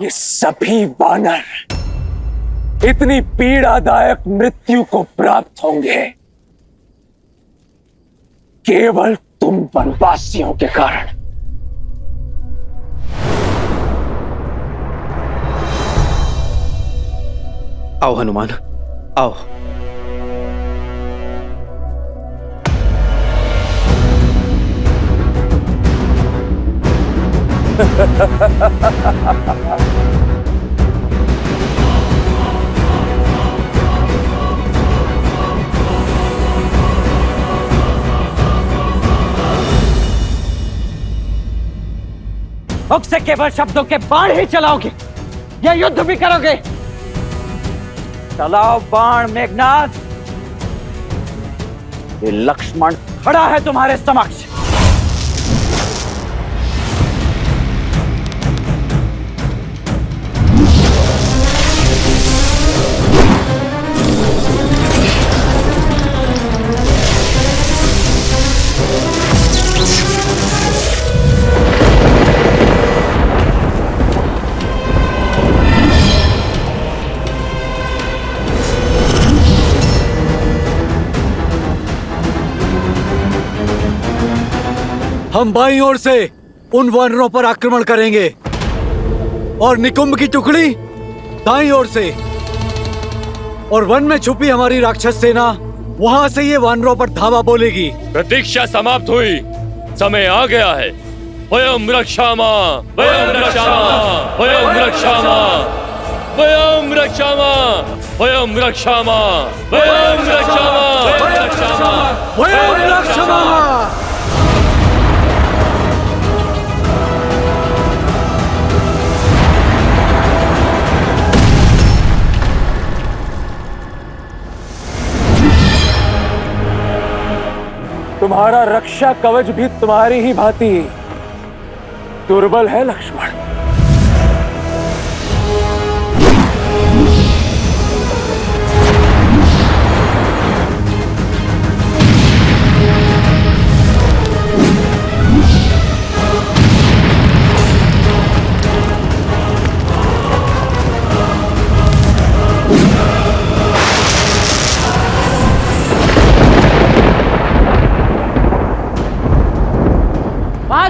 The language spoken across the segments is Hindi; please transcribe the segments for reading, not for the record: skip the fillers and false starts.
ये सभी वानर इतनी पीड़ादायक मृत्यु को प्राप्त होंगे केवल तुम वनवासियों के कारण। आओ हनुमान, आओ। मुख से केवल शब्दों के बाण ही चलाओगे या युद्ध भी करोगे? चलाओ बाण मेघनाथ। ये लक्ष्मण खड़ा है तुम्हारे समक्ष। हम बाईं ओर से उन वानरों पर आक्रमण करेंगे और निकुंभ की टुकड़ी दाईं ओर से, और वन में छुपी हमारी राक्षस सेना वहां से ये वानरों पर धावा बोलेगी। प्रतीक्षा समाप्त हुई, समय आ गया है। वयम रक्षामा, वयम रक्षामा, वयम रक्षामा, वयम रक्षामा, वयम रक्षामा, वयम रक्षामा, वयम रक्षामा, वयम रक्षामा। तुम्हारा रक्षा कवच भी तुम्हारी ही भांति दुर्बल है लक्ष्मण।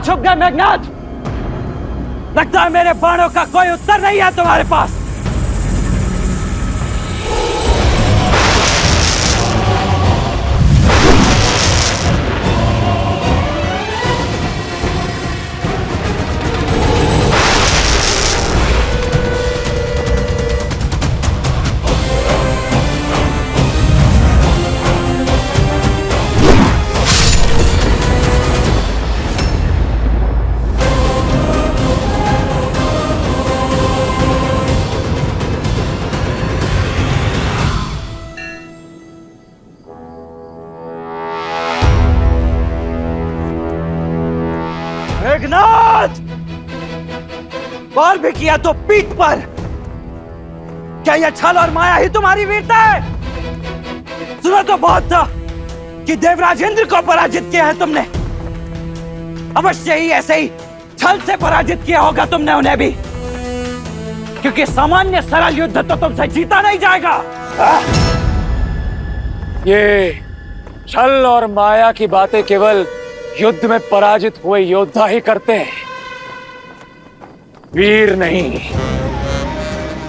छुप गए मेघनाथ। लगता है मेरे बाणों का कोई उत्तर नहीं है तुम्हारे पास। मेघनाथ, बार भी किया तो पीठ पर। क्या यह छल और माया ही तुम्हारी वीरता है? सुना तो बहुत था कि देवराज इंद्र को पराजित किया है तुमने। अवश्य ही ऐसे ही छल से पराजित किया होगा तुमने उन्हें भी, क्योंकि सामान्य सरल युद्ध तो तुमसे जीता नहीं जाएगा। ये छल और माया की बातें केवल युद्ध में पराजित हुए योद्धा ही करते हैं, वीर नहीं।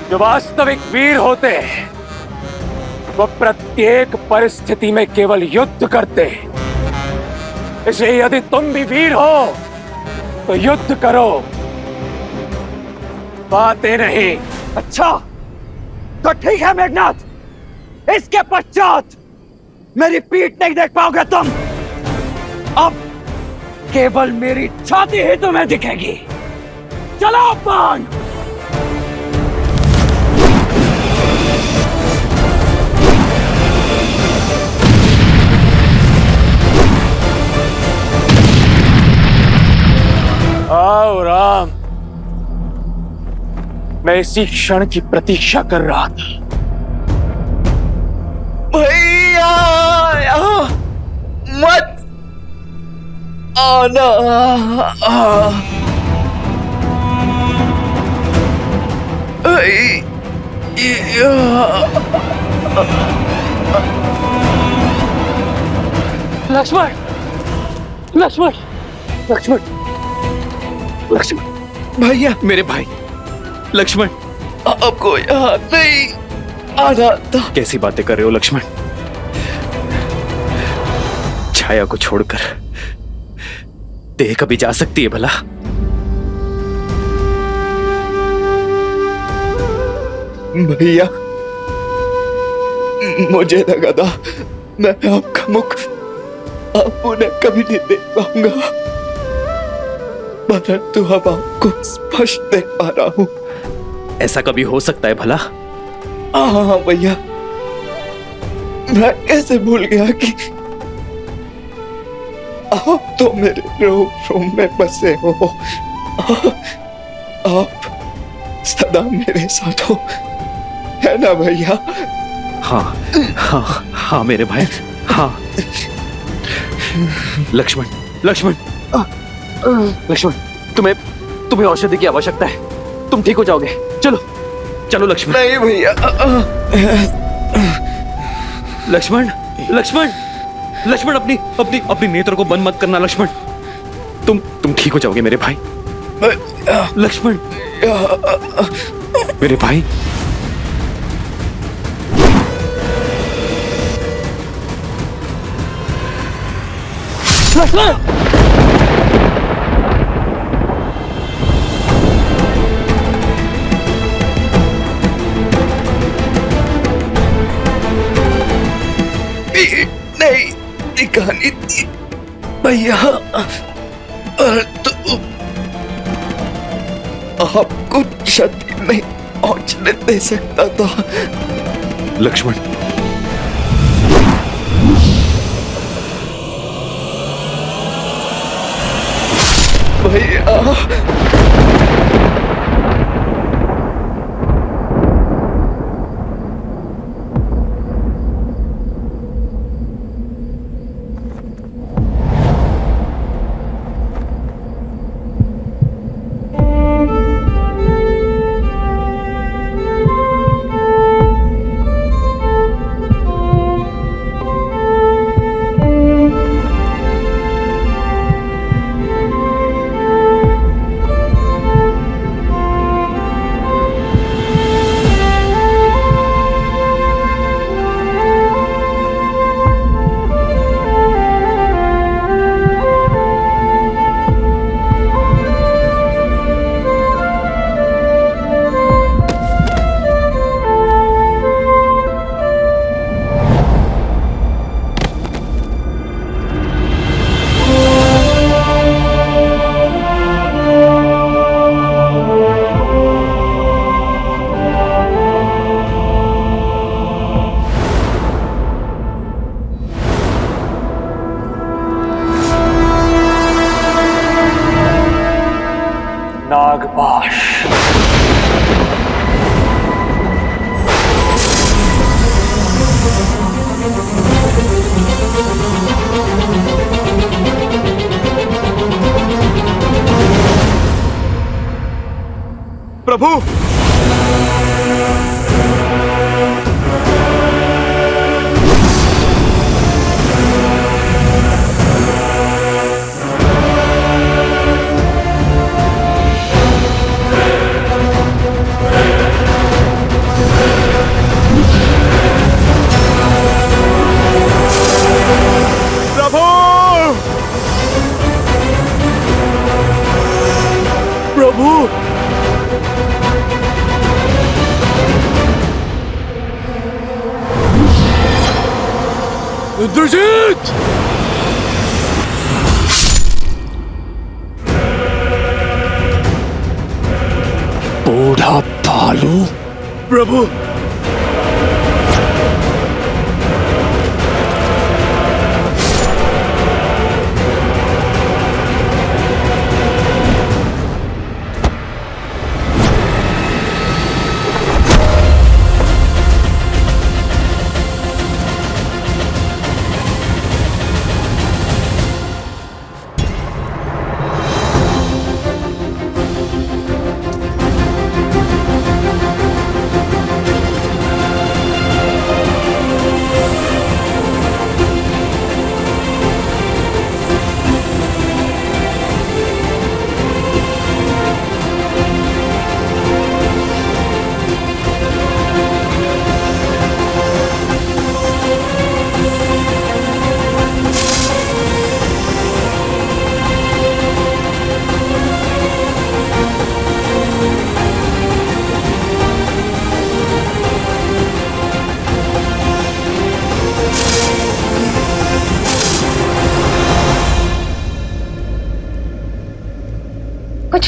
जो वास्तविक वीर होते हैं वो प्रत्येक परिस्थिति में केवल युद्ध करते हैं। इसलिए यदि तुम भी वीर हो तो युद्ध करो, बातें नहीं। अच्छा तो ठीक है मेघनाथ, इसके पश्चात मेरी पीठ नहीं देख पाओगे तुम। अब केवल मेरी छाती ही तुम्हें दिखेगी। चलो बाण। आओ राम, मैं इसी क्षण की प्रतीक्षा कर रहा था। भैया मत आना। लक्ष्मण लक्ष्मण लक्ष्मण लक्ष्मण भैया मेरे भाई लक्ष्मण आपको यहाँ नहीं आना था। कैसी बातें कर रहे हो लक्ष्मण? छाया को छोड़कर देह कभी जा सकती है भला? भैया मुझे लगा था मैं आपका मुख आप उन्हें कभी नहीं देख पाऊंगा, परंतु अब आपको स्पष्ट देख पा रहा हूं। ऐसा कभी हो सकता है भला? हाँ भैया, मैं कैसे भूल गया कि आप तो मेरे रूम में बसे हो। आप सदा मेरे साथ हो, है ना भैया? हाँ हाँ हाँ मेरे भाई, हाँ। लक्ष्मण लक्ष्मण लक्ष्मण, तुम्हें औषधि की आवश्यकता है, तुम ठीक हो जाओगे। चलो चलो लक्ष्मण। नहीं भैया। लक्ष्मण लक्ष्मण लक्ष्मण, अपनी अपनी अपनी नेत्र को बंद मत करना लक्ष्मण, तुम ठीक हो जाओगे मेरे भाई। लक्ष्मण मेरे भाई। लक्ष्मण नहीं दिखानी थी भैया, तो आपको क्षति नहीं पहुंचने दे सकता था। लक्ष्मण भैया, नागपाश। प्रभु प्रभु इंद्रजीत, बूढ़ा भालू। प्रभु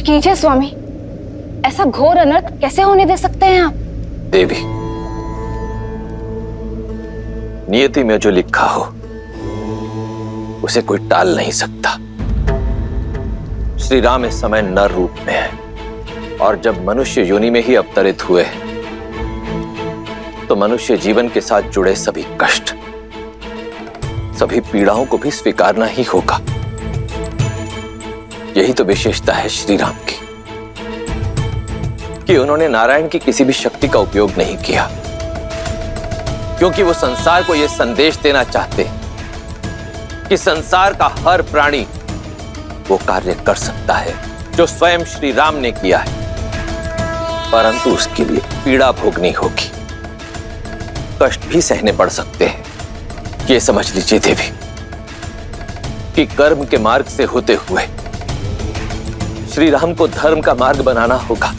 कीजिए स्वामी, ऐसा घोर अनर्थ कैसे होने दे सकते हैं आप? देवी, नियति में जो लिखा हो उसे कोई टाल नहीं सकता। श्री राम इस समय नर रूप में है, और जब मनुष्य योनि में ही अवतरित हुए तो मनुष्य जीवन के साथ जुड़े सभी कष्ट, सभी पीड़ाओं को भी स्वीकारना ही होगा। यही तो विशेषता है श्री राम की कि उन्होंने नारायण की किसी भी शक्ति का उपयोग नहीं किया, क्योंकि वो संसार को यह संदेश देना चाहते कि संसार का हर प्राणी वो कार्य कर सकता है जो स्वयं श्री राम ने किया है, परंतु उसके लिए पीड़ा भोगनी होगी, कष्ट भी सहने पड़ सकते हैं। ये समझ लीजिए देवी कि कर्म के मार्ग से होते हुए श्री राम को धर्म का मार्ग बनाना होगा।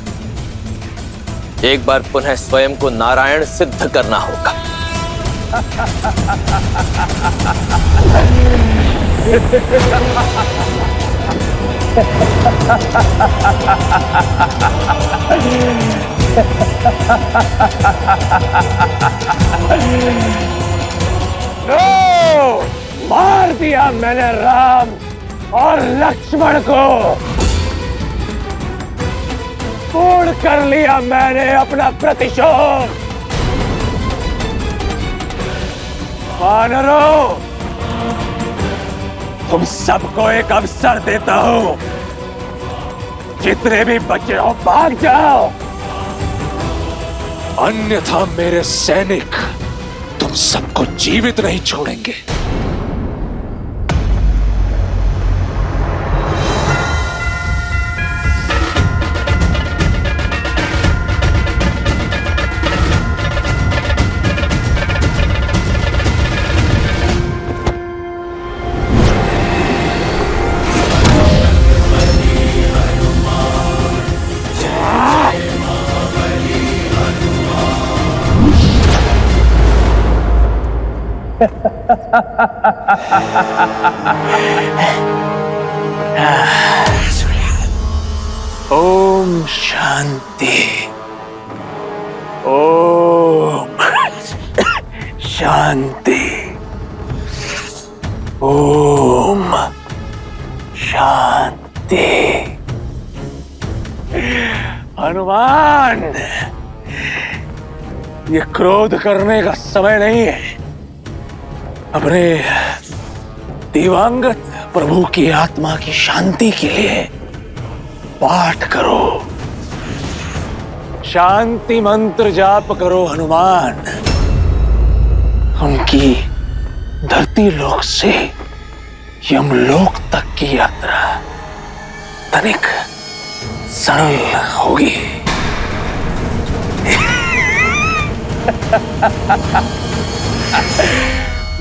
एक बार पुनः स्वयं को नारायण सिद्ध करना होगा। नो! मार दिया मैंने राम और लक्ष्मण को, पूर्ण कर लिया मैंने अपना प्रतिशोध। वानरों, तुम सबको एक अवसर देता हूं, जितने भी बचे हो भाग जाओ, अन्यथा मेरे सैनिक तुम सबको जीवित नहीं छोड़ेंगे। ओम शांति, ओम शांति, ओम शांति। हनुमान, ये क्रोध करने का समय नहीं है। अपने दिवंगत प्रभु की आत्मा की शांति के लिए पाठ करो, शांति मंत्र जाप करो हनुमान। उनकी धरती लोक से यमलोक तक की यात्रा तनिक सरल होगी।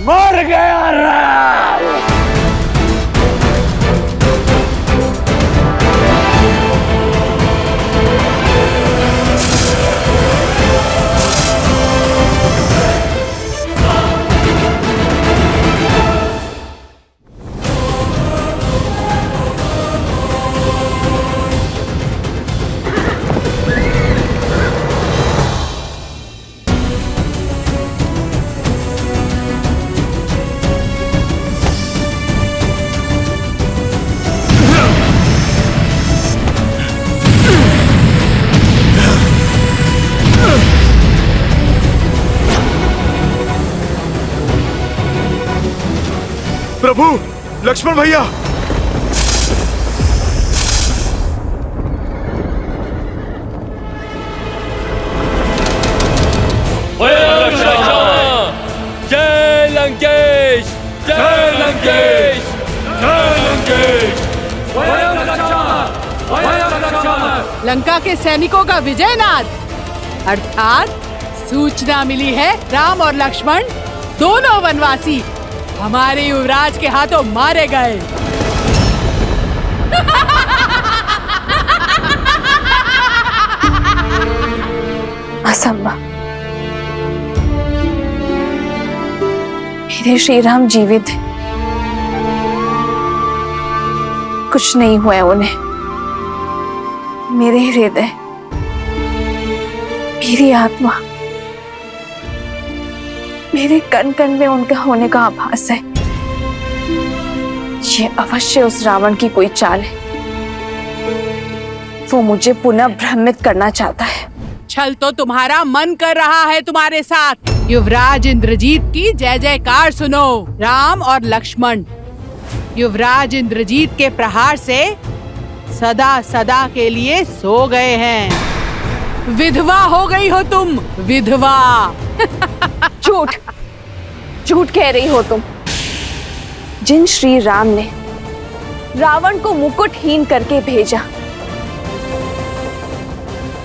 मर गया राम। प्रभु, लक्ष्मण भैया, जय लंकेश, जय लंकेश, जय लंकेश। लंका के सैनिकों का विजय नाद, अर्थात सूचना मिली है राम और लक्ष्मण दोनों वनवासी हमारे युवराज के हाथों मारे गए। असंभव, मेरे श्री राम जीवित हैं, कुछ नहीं हुआ है उन्हें। मेरे हृदय, मेरी आत्मा, मेरे कण कण में उनका होने का आभास है। ये अवश्य उस रावण की कोई चाल है। वो मुझे पुनः भ्रमित करना चाहता है। छल तो तुम्हारा मन कर रहा है तुम्हारे साथ। युवराज इंद्रजीत की जय जयकार सुनो। राम और लक्ष्मण युवराज इंद्रजीत के प्रहार से सदा सदा के लिए सो गए हैं। विधवा हो गई हो तुम, विधवा। झूठ, झूठ कह रही हो तुम। जिन श्री राम ने रावण को मुकुटहीन करके भेजा,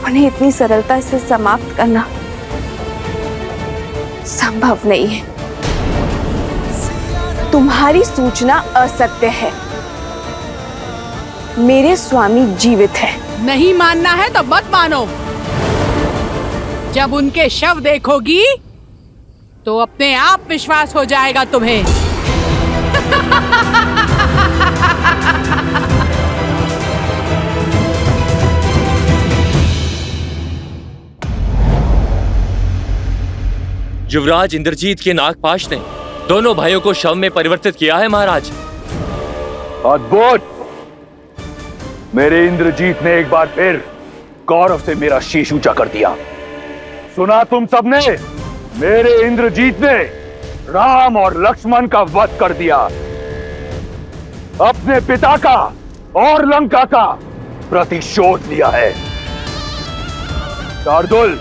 उन्हें इतनी सरलता से समाप्त करना संभव नहीं है। तुम्हारी सूचना असत्य है। मेरे स्वामी जीवित है। नहीं मानना है तो मत मानो। जब उनके शव देखोगी तो अपने आप विश्वास हो जाएगा तुम्हें। युवराज इंद्रजीत के नागपाश ने दोनों भाइयों को शव में परिवर्तित किया है महाराज। अद्भुत! मेरे इंद्रजीत ने एक बार फिर गौरव से मेरा शीश ऊंचा कर दिया। सुना तुम सबने? मेरे इंद्रजीत ने राम और लक्ष्मण का वध कर दिया। अपने पिता का और लंका का प्रतिशोध लिया है। शार्दुल,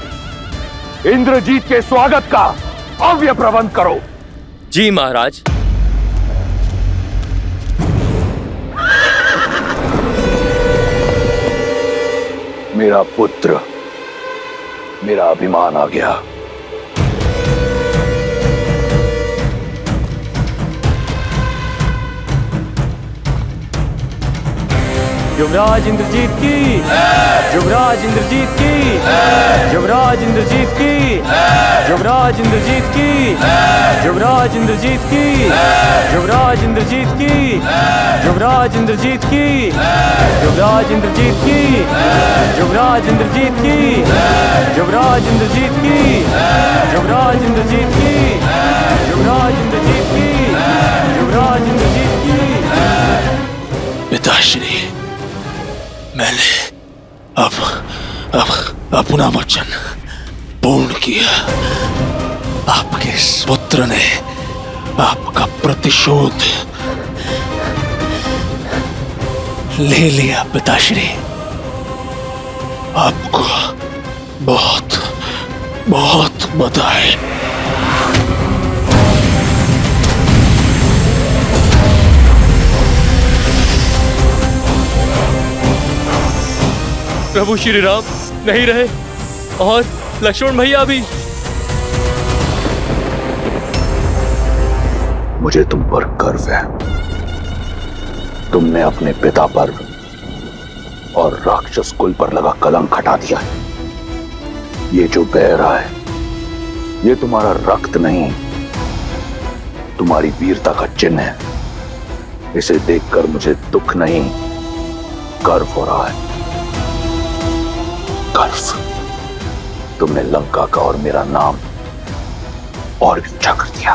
इंद्रजीत के स्वागत का भव्य प्रबंध करो। जी महाराज। मेरा पुत्र, मेरा अभिमान आ गया। युवराज इंद्रजीत की, युवराज इंद्रजीत की, युवराज इंद्रजीत की, युवराज इंद्रजीत की, युवराज इंद्रजीत की, युवराज इंद्रजीत की, युवराज इंद्रजीत की, युवराज इंद्रजीत की, युवराज इंद्रजीत की, युवराज इंद्रजीत की, युवराज इंद्रजीत की, युवराज इंद्रजीत की, युवराज इंद्रजीत की। पिताश्री, मैंने अब अपना वचन पूर्ण किया। आपके इस पुत्र ने आपका प्रतिशोध ले लिया। पिताश्री, आपको बहुत बहुत बधाई। प्रभु श्री राम नहीं रहे और लक्ष्मण भैया भी। मुझे तुम पर गर्व है। तुमने अपने पिता पर और राक्षस कुल पर लगा कलंक हटा दिया है। ये जो बह रहा है, ये तुम्हारा रक्त नहीं, तुम्हारी वीरता का चिन्ह है। इसे देखकर मुझे दुख नहीं, गर्व हो रहा है। गर्व। तुमने लंका का और मेरा नाम और भी ऊंचा कर दिया।